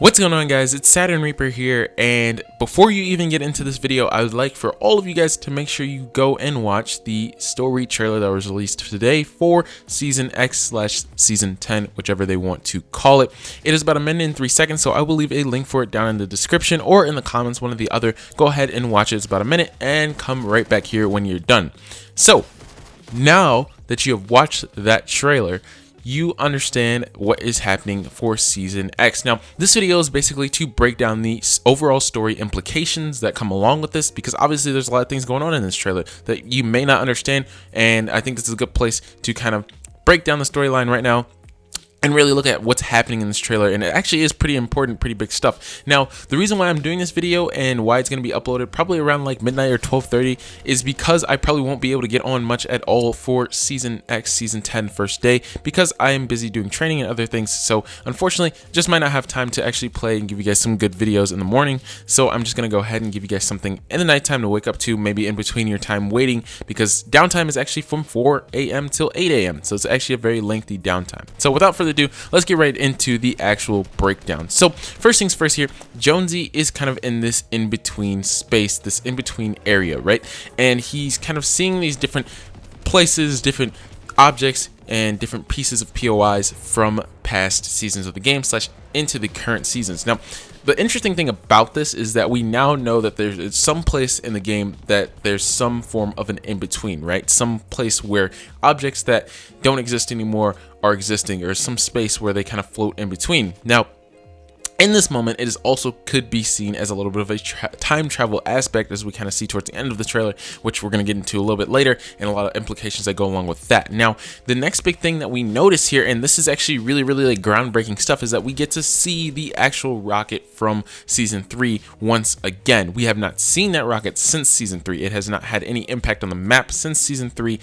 What's going on, guys? It's Saturn Reaper here, and before you even get into this video, I would like for all of you guys to make sure you go and watch the story trailer that was released today for Season X/Season 10, whichever they want to call it. It is about 1 minute and 3 seconds, so I will leave a link for it down in the description or in the comments, one or the other. Go ahead and watch it. It's about 1 minute, and come right back here when you're done. So, now that you have watched that trailer, you understand what is happening for Season X. Now, this video is basically to break down the overall story implications that come along with this, because obviously there's a lot of things going on in this trailer that you may not understand, and I think this is a good place to kind of break down the storyline right now and really look at what's happening in this trailer. And it actually is pretty important, pretty big stuff. Now, the reason why I'm doing this video and why it's going to be uploaded probably around like midnight or 12:30 is because I probably won't be able to get on much at all for Season X, Season 10 first day, because I am busy doing training and other things. So unfortunately, just might not have time to actually play and give you guys some good videos in the morning. So I'm just going to go ahead and give you guys something in the nighttime to wake up to, maybe in between your time waiting, because downtime is actually from 4 a.m. till 8 a.m. So it's actually a very lengthy downtime. So without further ado, let's get right into the actual breakdown. So first things first here, Jonesy is kind of in this in-between space, this in-between area, right? And he's kind of seeing these different places, different objects, and different pieces of POIs from past seasons of the game / into the current seasons. Now, the interesting thing about this is that we now know that there's some place in the game that there's some form of an in-between, right? Some place where objects that don't exist anymore are existing, or some space where they kind of float in between. Now, in this moment, it is also could be seen as a little bit of a time travel aspect, as we kind of see towards the end of the trailer, which we're going to get into a little bit later, and a lot of implications that go along with that. Now, the next big thing that we notice here, and this is actually really like groundbreaking stuff, is that we get to see the actual rocket from Season 3 once again. We have not seen that rocket since Season 3. It has not had any impact on the map since Season 3,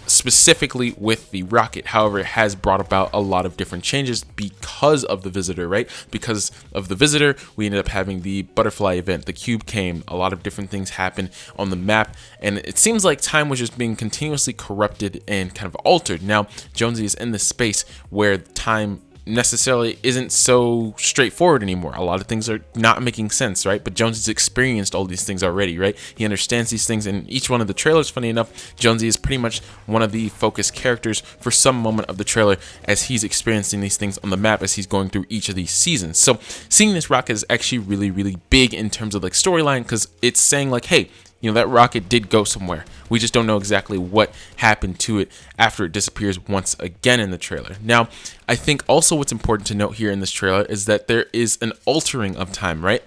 specifically with the rocket. However, it has brought about a lot of different changes because of the visitor, right? Because of the visitor, we ended up having the butterfly event. The cube came, a lot of different things happened on the map, and it seems like time was just being continuously corrupted and kind of altered. Now, Jonesy is in this space where time necessarily isn't so straightforward anymore. A lot of things are not making sense, right? But Jonesy's experienced all these things already, right? He understands these things, and each one of the trailers, funny enough, Jonesy is pretty much one of the focus characters for some moment of the trailer, as he's experiencing these things on the map as he's going through each of these seasons. So seeing this rocket is actually really big in terms of like storyline, because it's saying like, hey, you know, that rocket did go somewhere. We just don't know exactly what happened to it after it disappears once again in the trailer. Now, I think also what's important to note here in this trailer is that there is an altering of time, right?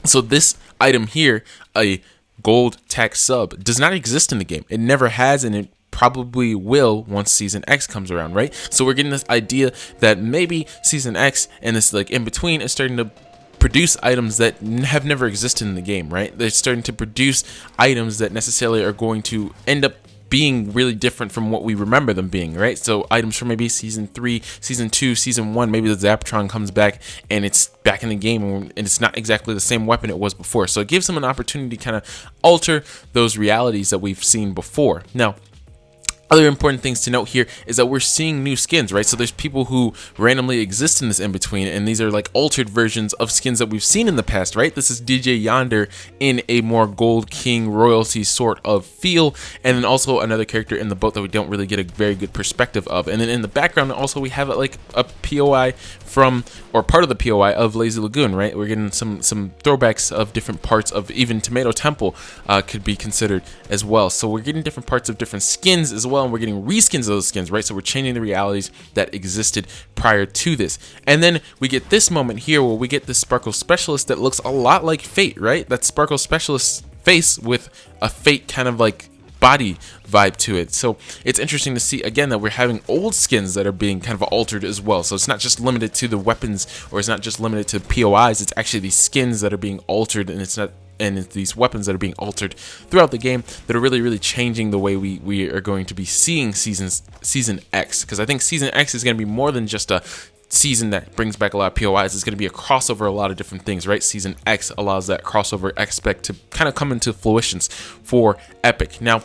So this item here, a gold tech sub, does not exist in the game. It never has, and it probably will once Season X comes around, right? So we're getting this idea that maybe Season X and this like in between is starting to produce items that have never existed in the game, right? They're starting to produce items that necessarily are going to end up being really different from what we remember them being, right? So items from maybe Season 3, Season 2, Season 1, maybe the Zaptron comes back and it's back in the game, and it's not exactly the same weapon it was before. So it gives them an opportunity to kind of alter those realities that we've seen before. Now, other important things to note here is that we're seeing new skins, right? So there's people who randomly exist in this in-between, and these are like altered versions of skins that we've seen in the past, right? This is DJ Yonder in a more Gold King royalty sort of feel, and then also another character in the boat that we don't really get a very good perspective of. And then in the background also we have like a POI from, or part of the POI of Lazy Lagoon, right? We're getting some throwbacks of different parts of even Tomato Temple could be considered as well. So we're getting different parts of different skins as well, and we're getting reskins of those skins, right? So we're changing the realities that existed prior to this. And then we get this moment here where we get this Sparkle Specialist that looks a lot like Fate, right? That Sparkle Specialist face with a Fate kind of like body vibe to it. So it's interesting to see again that we're having old skins that are being kind of altered as well. So it's not just limited to the weapons, or it's not just limited to POIs. It's actually these skins that are being altered, and it's these weapons that are being altered throughout the game that are really changing the way we are going to be seeing Season X. Because I think Season X is going to be more than just a season that brings back a lot of POIs. It's going to be a crossover of a lot of different things, right? Season X allows that crossover aspect to kind of come into fruition for Epic. Now,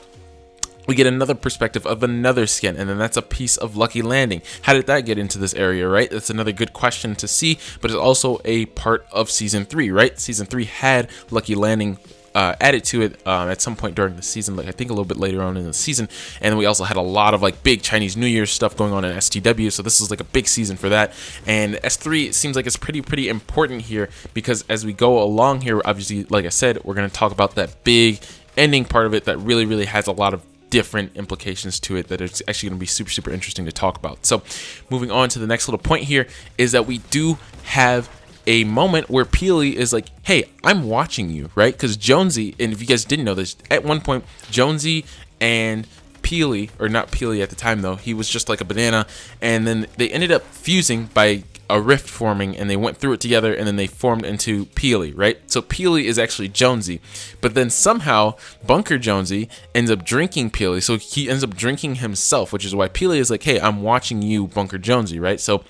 we get another perspective of another skin, and then that's a piece of Lucky Landing. How did that get into this area, right? That's another good question to see, but it's also a part of Season 3, right? Season 3 had Lucky Landing added to it at some point during the season, like I think a little bit later on in the season. And we also had a lot of like big Chinese New Year stuff going on in STW, so this is like a big season for that. And S3, it seems like it's pretty important here, because as we go along here, obviously, like I said, we're going to talk about that big ending part of it that really has a lot of different implications to it that it's actually going to be super interesting to talk about. So moving on to the next little point here is that we do have a moment where Peely is like, hey, I'm watching you, right? Because Jonesy, and if you guys didn't know this, at one point Jonesy and Peely, or not Peely at the time though, he was just like a banana, and then they ended up fusing by a rift forming, and they went through it together, and then they formed into Peely, right? So Peely is actually Jonesy, but then somehow Bunker Jonesy ends up drinking Peely, so he ends up drinking himself, which is why Peely is like, hey, I'm watching you, Bunker Jonesy, right? So,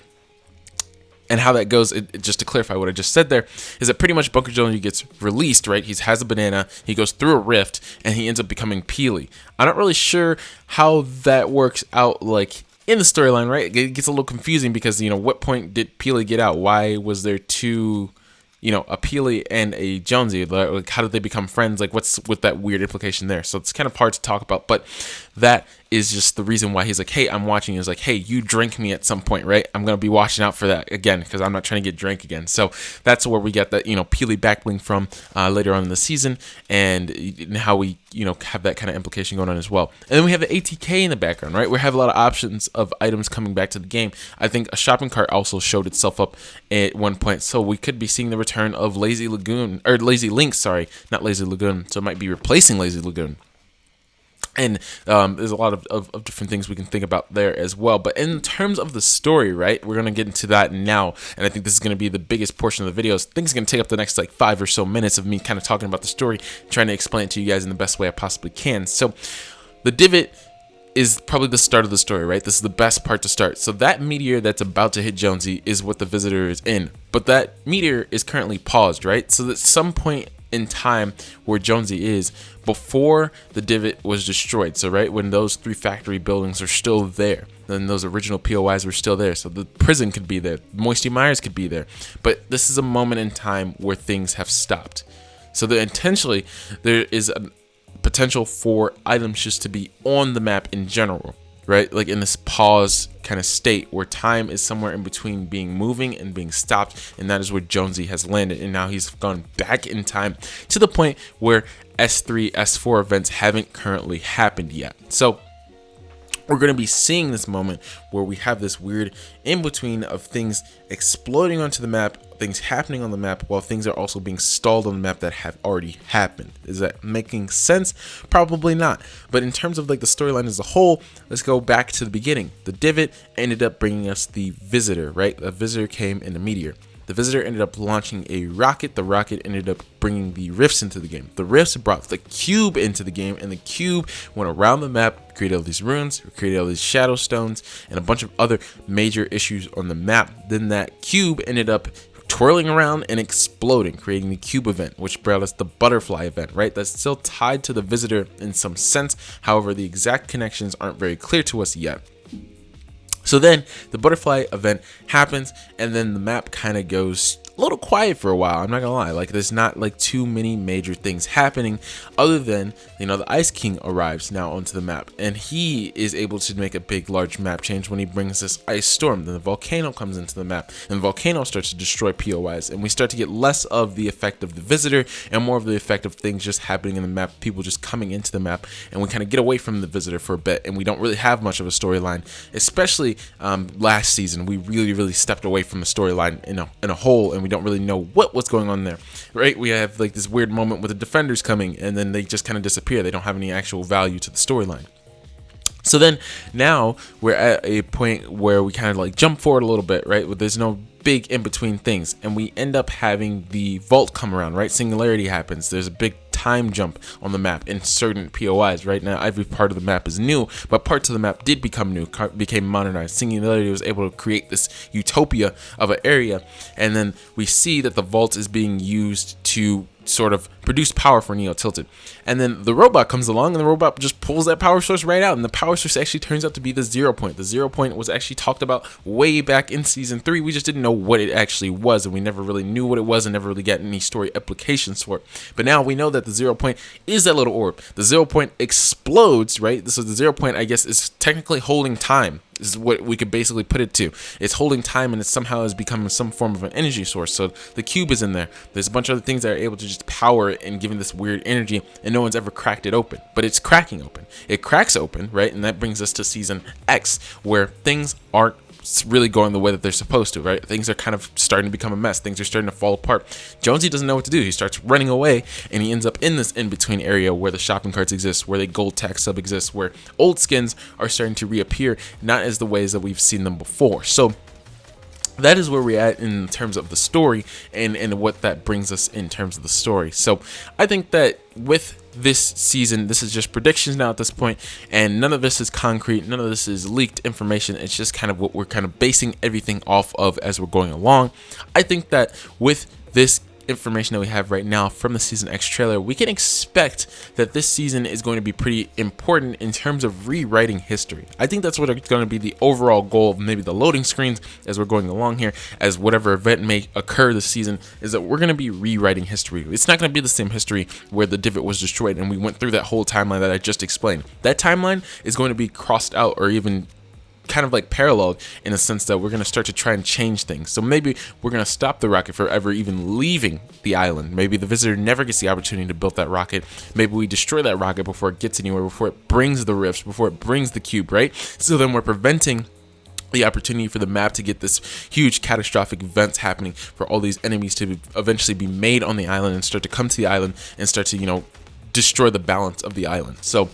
and how that goes, just to clarify what I just said there, is that pretty much Bunker Jonesy gets released, right? He has a banana, he goes through a rift, and he ends up becoming Peely. I'm not really sure how that works out, like, in the storyline, right? It gets a little confusing because, you know, what point did Peely get out? Why was there two, you know, a Peely and a Jonesy? Like, how did they become friends? Like, what's with that weird implication there? So it's kind of hard to talk about, but that is just the reason why he's like, hey, I'm watching you. Is like, hey, you drink me at some point, right? I'm going to be watching out for that again, because I'm not trying to get drank again. So that's where we get that, you know, Peely back bling from later on in the season, and how we, you know, have that kind of implication going on as well. And then we have the ATK in the background, right? We have a lot of options of items coming back to the game. I think a shopping cart also showed itself up at one point. So we could be seeing the return of Lazy Lagoon, or Lazy Link, sorry, not Lazy Lagoon. So it might be replacing Lazy Lagoon. And there's a lot of different things we can think about there as well. But in terms of the story, right, we're going to get into that now. And I think this is going to be the biggest portion of the video. I think it's going to take up the next like 5 or so minutes of me kind of talking about the story, trying to explain it to you guys in the best way I possibly can. So the divot is probably the start of the story, right? This is the best part to start. So that meteor that's about to hit Jonesy is what the visitor is in. But that meteor is currently paused, right? So at some point in time where Jonesy is before the divot was destroyed, so right when those 3 factory buildings are still there, then those original POIs were still there, so the prison could be there, Moisty Myers could be there, but this is a moment in time where things have stopped. So intentionally there is a potential for items just to be on the map in general, right? Like in this pause kind of state where time is somewhere in between being moving and being stopped, and that is where Jonesy has landed. And now he's gone back in time to the point where S3, S4 events haven't currently happened yet. So we're going to be seeing this moment where we have this weird in between of things exploding onto the map, things happening on the map, while things are also being stalled on the map that have already happened. Is that making sense? Probably not. But in terms of like the storyline as a whole, let's go back to the beginning. The divot ended up bringing us the visitor, right? The visitor came in a meteor. The visitor ended up launching a rocket. The rocket ended up bringing the rifts into the game. The rifts brought the cube into the game, and the cube went around the map, created all these runes, created all these shadow stones, and a bunch of other major issues on the map. Then that cube ended up twirling around and exploding, creating the cube event, which brought us the butterfly event, right? That's still tied to the visitor in some sense. However, the exact connections aren't very clear to us yet. So then the butterfly event happens, and then the map kind of goes a little quiet for a while. I'm not gonna lie, like there's not like too many major things happening other than, you know, the Ice King arrives now onto the map, and he is able to make a big large map change when he brings this ice storm. Then the volcano comes into the map, and the volcano starts to destroy POIs, and we start to get less of the effect of the visitor and more of the effect of things just happening in the map, people just coming into the map, and we kind of get away from the visitor for a bit, and we don't really have much of a storyline. Especially last season, we really stepped away from the storyline in a whole, and we don't really know what's going on there, right? We have like this weird moment with the defenders coming, and then they just kind of disappear. They don't have any actual value to the storyline. So then now we're at a point where we kind of like jump forward a little bit, right? Where there's no big in between things, and we end up having the vault come around, right? Singularity happens. There's a big time jump on the map in certain POIs. Right now every part of the map is new, but parts of the map did become new, became modernized. Singularity was able to create this utopia of an area, and then we see that the vault is being used to sort of produce power for Neo Tilted. And then the robot comes along, and the robot just pulls that power source right out, and the power source actually turns out to be the 0 point. The 0 point was actually talked about way back in season 3. We just didn't know what it actually was, and we never really knew what it was and never really got any story applications for it. But now we know that the 0 point is that little orb. The 0 point explodes, right? So the 0 point, I guess, is technically holding time. This is what we could basically put it to. It's holding time, and it somehow has become some form of an energy source. So the cube is in there. There's a bunch of other things that are able to just power it and give it this weird energy, and no one's ever cracked it open. But it's cracking open. It cracks open, right? And that brings us to Season X, where things aren't really going the way that they're supposed to, right? Things are kind of starting to become a mess. Things are starting to fall apart. Jonesy doesn't know what to do. He starts running away, and he ends up in this in-between area where the shopping carts exist, where the gold tax sub exists, where old skins are starting to reappear, not as the ways that we've seen them before. So that is where we're at in terms of the story and what that brings us in terms of the story. So I think that with this season, this is just predictions now at this point, and none of this is concrete, none of this is leaked information. It's just kind of what we're kind of basing everything off of as we're going along. I think that with this information that we have right now from the Season X trailer, we can expect that this season is going to be pretty important in terms of rewriting history. I think that's what it's going to be the overall goal of maybe the loading screens as we're going along here, as whatever event may occur this season, is that we're going to be rewriting history. It's not going to be the same history where the divot was destroyed and we went through that whole timeline that I just explained. That timeline is going to be crossed out, or even kind of like paralleled, in a sense that we're going to start to try and change things. So maybe we're going to stop the rocket from ever even leaving the island. Maybe the visitor never gets the opportunity to build that rocket. Maybe we destroy that rocket before it gets anywhere, before it brings the rifts, before it brings the cube, right? So then we're preventing the opportunity for the map to get this huge catastrophic events happening, for all these enemies to eventually be made on the island and start to come to the island and start to, you know, destroy the balance of the island. So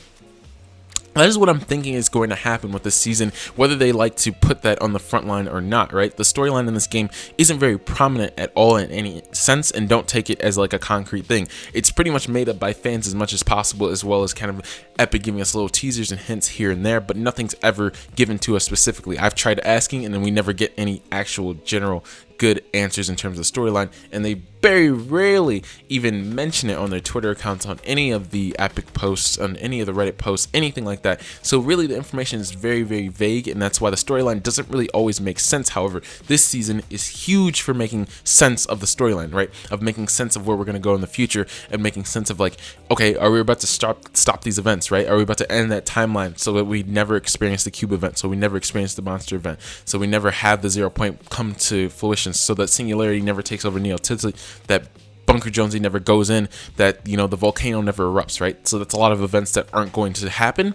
that is what I'm thinking is going to happen with this season, whether they like to put that on the front line or not, right? The storyline in this game isn't very prominent at all in any sense, and don't take it as like a concrete thing. It's pretty much made up by fans as much as possible, as well as kind of Epic giving us little teasers and hints here and there, but nothing's ever given to us specifically. I've tried asking, and then we never get any actual general good answers in terms of storyline, and they very rarely even mention it on their Twitter accounts, on any of the Epic posts, on any of the Reddit posts, anything like that. So really the information is very, very vague, and that's why the storyline doesn't really always make sense. However, this season is huge for making sense of the storyline, right? Of making sense of where we're going to go in the future, and making sense of like, okay, are we about to stop these events, right? Are we about to end that timeline so that we never experience the cube event, so we never experience the monster event, so we never have the 0 point come to fruition, so that Singularity never takes over Neo Tilted, that Bunker Jonesy never goes in, that, you know, the volcano never erupts, right? So that's a lot of events that aren't going to happen.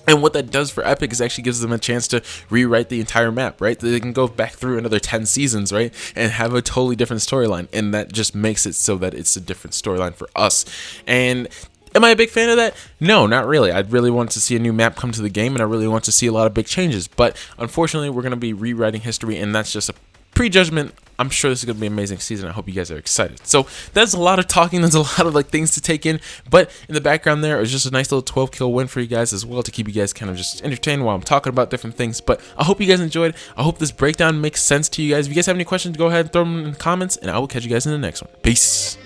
And what that does for Epic is actually gives them a chance to rewrite the entire map, right? They can go back through another 10 seasons, right? And have a totally different storyline. And that just makes it so that it's a different storyline for us. And am I a big fan of that? No, not really. I'd really want to see a new map come to the game, and I really want to see a lot of big changes. But unfortunately, we're going to be rewriting history, and that's just a prejudgment. I'm sure this is going to be an amazing season. I hope you guys are excited. So that's a lot of talking. There's a lot of like things to take in, but in the background there, it was just a nice little 12 kill win for you guys as well, to keep you guys kind of just entertained while I'm talking about different things. But I hope you guys enjoyed. I hope this breakdown makes sense to you guys. If you guys have any questions, go ahead and throw them in the comments, and I will catch you guys in the next one. Peace.